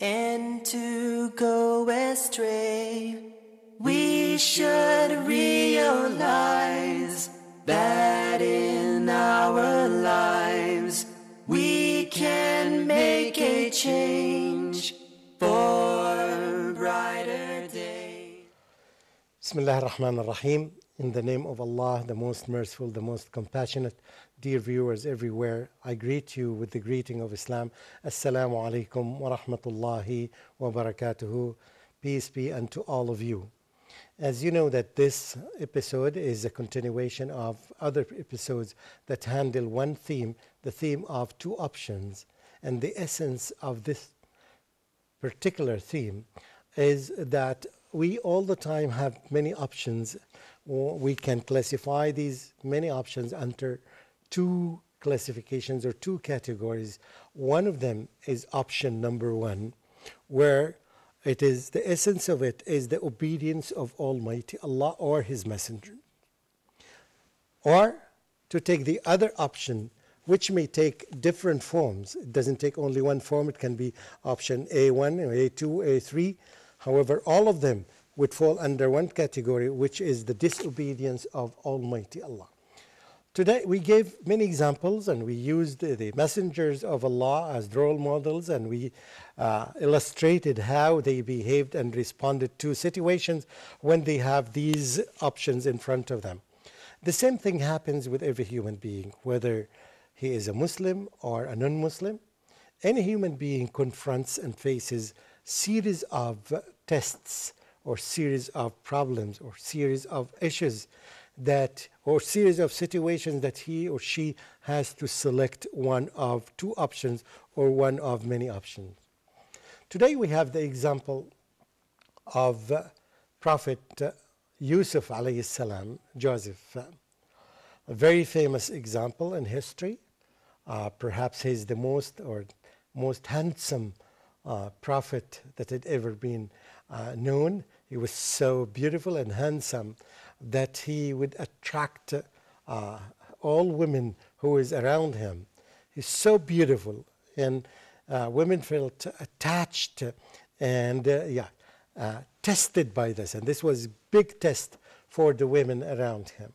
and to go astray. We should realize that in our lives we can make a change for brighter days. Bismillah ar-Rahman ar-Rahim. In the name of Allah, the most merciful, the most compassionate. Dear viewers everywhere, I greet you with the greeting of Islam. Assalamu alaikum wa rahmatullahi wa barakatuhu. Peace be unto all of you. As you know that this episode is a continuation of other episodes that handle one theme, the theme of two options. And the essence of this particular theme is that we all the time have many options. We can classify these many options under two classifications or two categories. One of them is option number one, where it is the essence of it is the obedience of Almighty Allah or His Messenger. Or to take the other option, which may take different forms. It doesn't take only one form. It can be option A1, A2, A3. However, all of them would fall under one category, which is the disobedience of Almighty Allah. Today, we gave many examples, and we used the messengers of Allah as role models, and we illustrated how they behaved and responded to situations when they have these options in front of them. The same thing happens with every human being, whether he is a Muslim or a non-Muslim. Any human being confronts and faces series of tests or series of problems or series of issues that or series of situations that he or she has to select one of two options or one of many options. Today we have the example of Prophet Yusuf alayhi salam, Joseph, a very famous example in history. Perhaps he's the most handsome prophet that had ever been known. He was so beautiful and handsome that he would attract all women who was around him. He's so beautiful, and women felt attached and tested by this. And this was a big test for the women around him.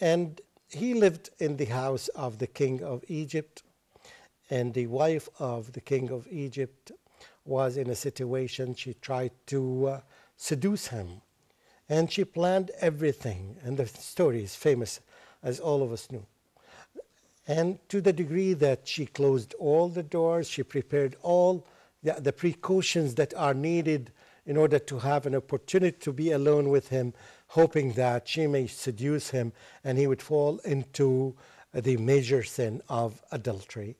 And he lived in the house of the king of Egypt, and the wife of the king of Egypt was in a situation. She tried to seduce him, and she planned everything, and the story is famous, as all of us knew. And to the degree that she closed all the doors, she prepared all the precautions that are needed in order to have an opportunity to be alone with him, hoping that she may seduce him and he would fall into the major sin of adultery.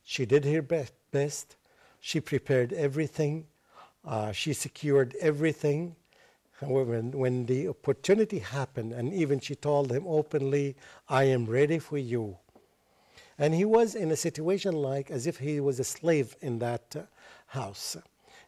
She did her best. She prepared everything. She secured everything. However, when the opportunity happened, and even she told him openly, I am ready for you. And he was in a situation like as if he was a slave in that house.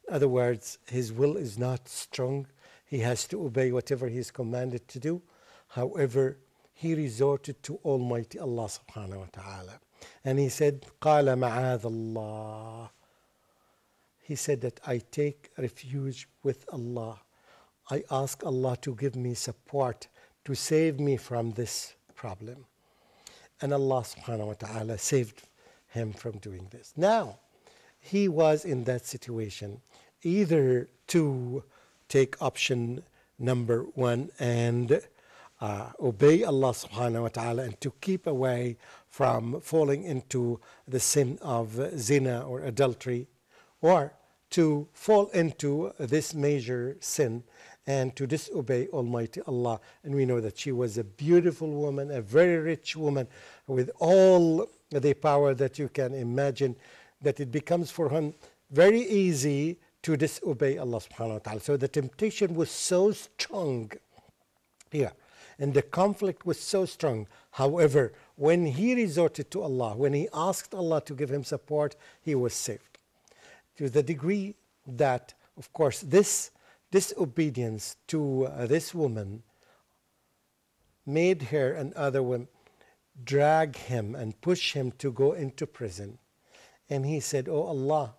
In other words, his will is not strong. He has to obey whatever he is commanded to do. However, he resorted to Almighty Allah subhanahu wa ta'ala. And he said, قَالَ مَعَاذَ اللَّهِ. He said that I take refuge with Allah. I ask Allah to give me support to save me from this problem. And Allah subhanahu wa ta'ala saved him from doing this. Now, he was in that situation, either to take option number one and obey Allah subhanahu wa ta'ala and to keep away from falling into the sin of zina or adultery, or to fall into this major sin and to disobey Almighty Allah. And we know that she was a beautiful woman, a very rich woman with all the power that you can imagine, that it becomes for him very easy to disobey Allah subhanahu wa ta'ala. So the temptation was so strong here, and the conflict was so strong. However, when he resorted to Allah, when he asked Allah to give him support, he was saved. To the degree that, of course, this disobedience to this woman made her and other women drag him and push him to go into prison. And he said, "Oh Allah,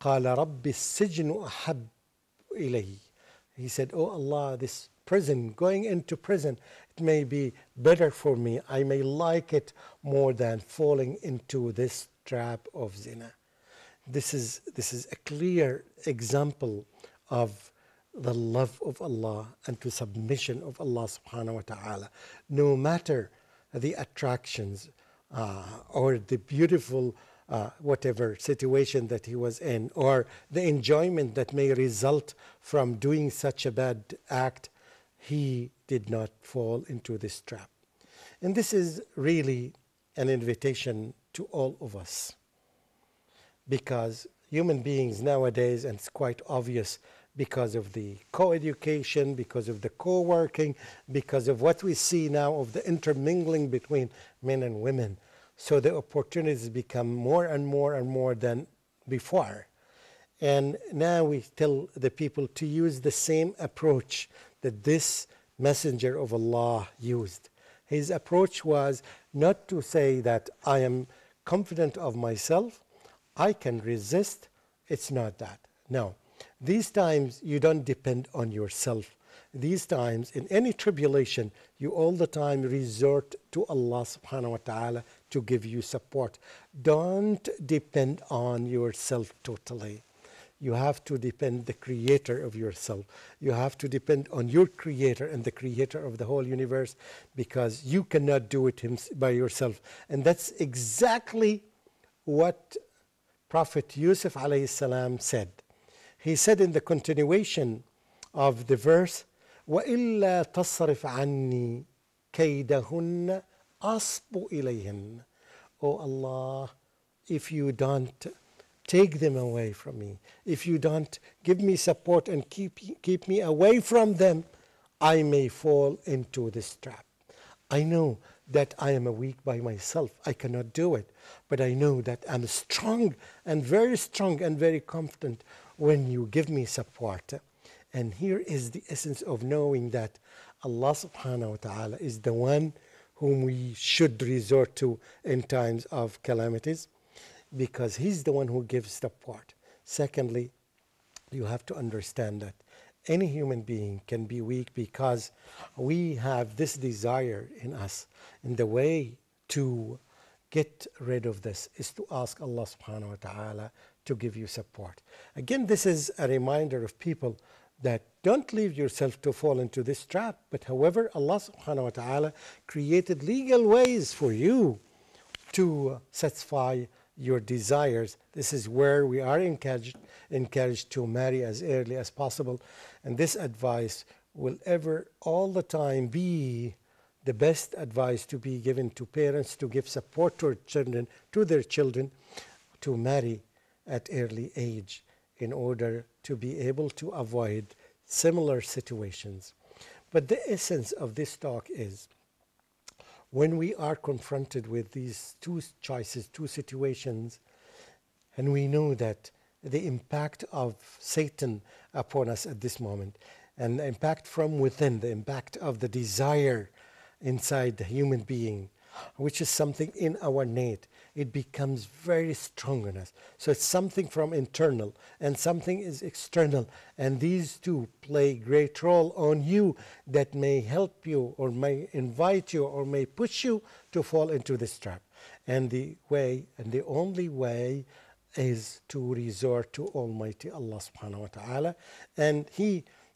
قال رب السجن أحب إلي. He said, oh Allah, this prison, going into prison, it may be better for me. I may like it more than falling into this trap of zina. This is a clear example of the love of Allah and to submission of Allah subhanahu wa ta'ala. No matter the attractions or the beautiful whatever situation that he was in, or the enjoyment that may result from doing such a bad act, he did not fall into this trap. And this is really an invitation to all of us, because human beings nowadays, and it's quite obvious because of the co-education, because of the co-working, because of what we see now of the intermingling between men and women, so the opportunities become more and more and more than before. And now we tell the people to use the same approach that this messenger of Allah used. His approach was not to say that I am confident of myself, I can resist. It's not that. No. These times you don't depend on yourself. These times, in any tribulation, you all the time resort to Allah subhanahu wa ta'ala to give you support. Don't depend on yourself totally. You have to depend the creator of yourself. You have to depend on your creator and the creator of the whole universe, because you cannot do it by yourself. And that's exactly what Prophet Yusuf alayhi salam said. He said in the continuation of the verse, وَإِلَّا تَصْرِفْ عَنِّي كَيْدَهُنَّ أَصْبُ إِلَيْهِنَّ. Oh Allah, if you don't take them away from me, if you don't give me support and keep me away from them, I may fall into this trap. I know that I am weak by myself. I cannot do it. But I know that I'm strong and very confident when you give me support. And here is the essence of knowing that Allah subhanahu wa ta'ala is the one whom we should resort to in times of calamities, because He's the one who gives support. Secondly, you have to understand that any human being can be weak because we have this desire in us. And the way to get rid of this is to ask Allah subhanahu wa ta'ala to give you support. Again, this is a reminder of people that don't leave yourself to fall into this trap. But however, Allah subhanahu wa ta'ala created legal ways for you to satisfy your desires. This is where we are encouraged to marry as early as possible. And this advice will ever, all the time, be the best advice to be given to parents, to give support to their children, to marry at early age in order to be able to avoid similar situations. But the essence of this talk is, when we are confronted with these two choices, two situations, and we know that the impact of Satan upon us at this moment, and the impact from within, the impact of the desire inside the human being, which is something in our innate, it becomes very strong in us. So it's something from internal and something is external. And these two play great role on you that may help you or may invite you or may push you to fall into this trap. And the way, and the only way, is to resort to Almighty Allah subhanahu wa ta'ala. And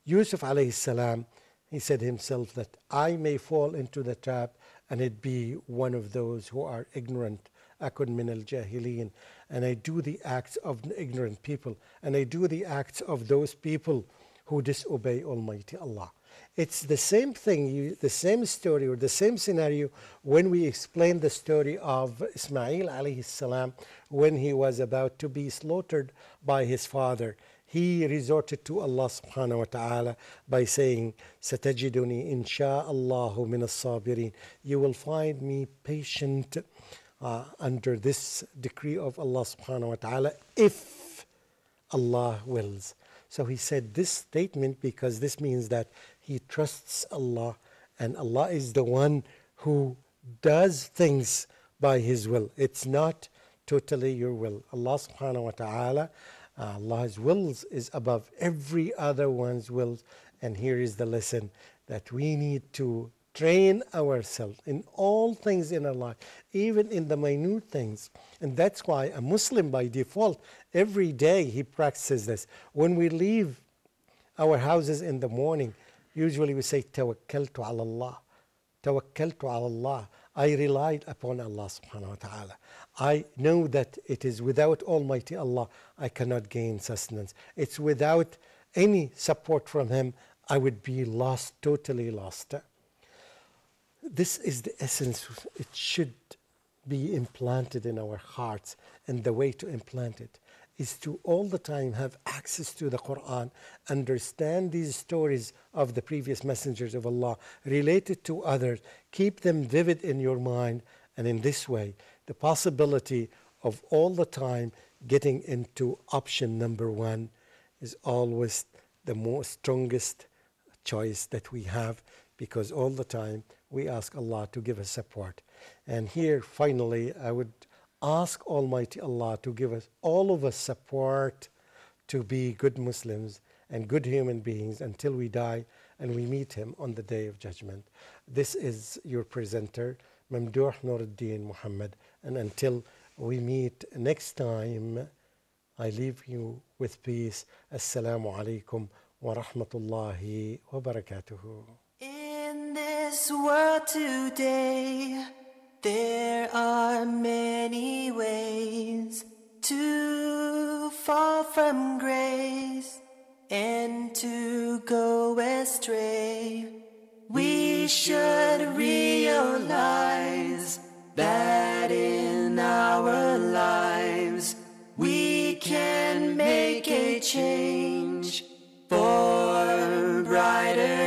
Yusuf alayhi salam, he said himself that I may fall into the trap and it be one of those who are ignorant. Akun min al-jahilin. And I do the acts of ignorant people. And I do the acts of those people who disobey Almighty Allah. It's the same thing, the same story or the same scenario when we explain the story of Ismail alayhi salam when he was about to be slaughtered by his father. He resorted to Allah subhanahu wa ta'ala by saying, Satajiduni insha'Allahu min as-sabirin. You will find me patient under this decree of Allah subhanahu wa ta'ala if Allah wills. So he said this statement because this means that he trusts Allah, and Allah is the one who does things by His will. It's not totally your will. Allah subhanahu wa ta'ala Allah's wills is above every other one's wills. And here is the lesson that we need to train ourselves in all things in our life, even in the minute things. And that's why a Muslim by default, every day he practices this. When we leave our houses in the morning, usually we say, Tawakkaltu ala Allah. Tawakkaltu ala Allah. I relied upon Allah subhanahu wa ta'ala. I know that it is without Almighty Allah, I cannot gain sustenance. It's without any support from Him, I would be lost, totally lost. This is the essence. It should be implanted in our hearts. And the way to implant it is to all the time have access to the Quran, understand these stories of the previous messengers of Allah, relate it to others, keep them vivid in your mind, and in this way, the possibility of all the time getting into option number one is always the most strongest choice that we have, because all the time we ask Allah to give us support. And here, finally, I would ask Almighty Allah to give us, all of us, support to be good Muslims and good human beings until we die and we meet Him on the Day of Judgment. This is your presenter, Mamdouh Nuruddin Muhammad. And until we meet next time, I leave you with peace. Assalamu alaikum wa rahmatullahi wa barakatuhu. In this world today, there are many ways to fall from grace and to go astray. We should realize that in our lives we can make a change for brighter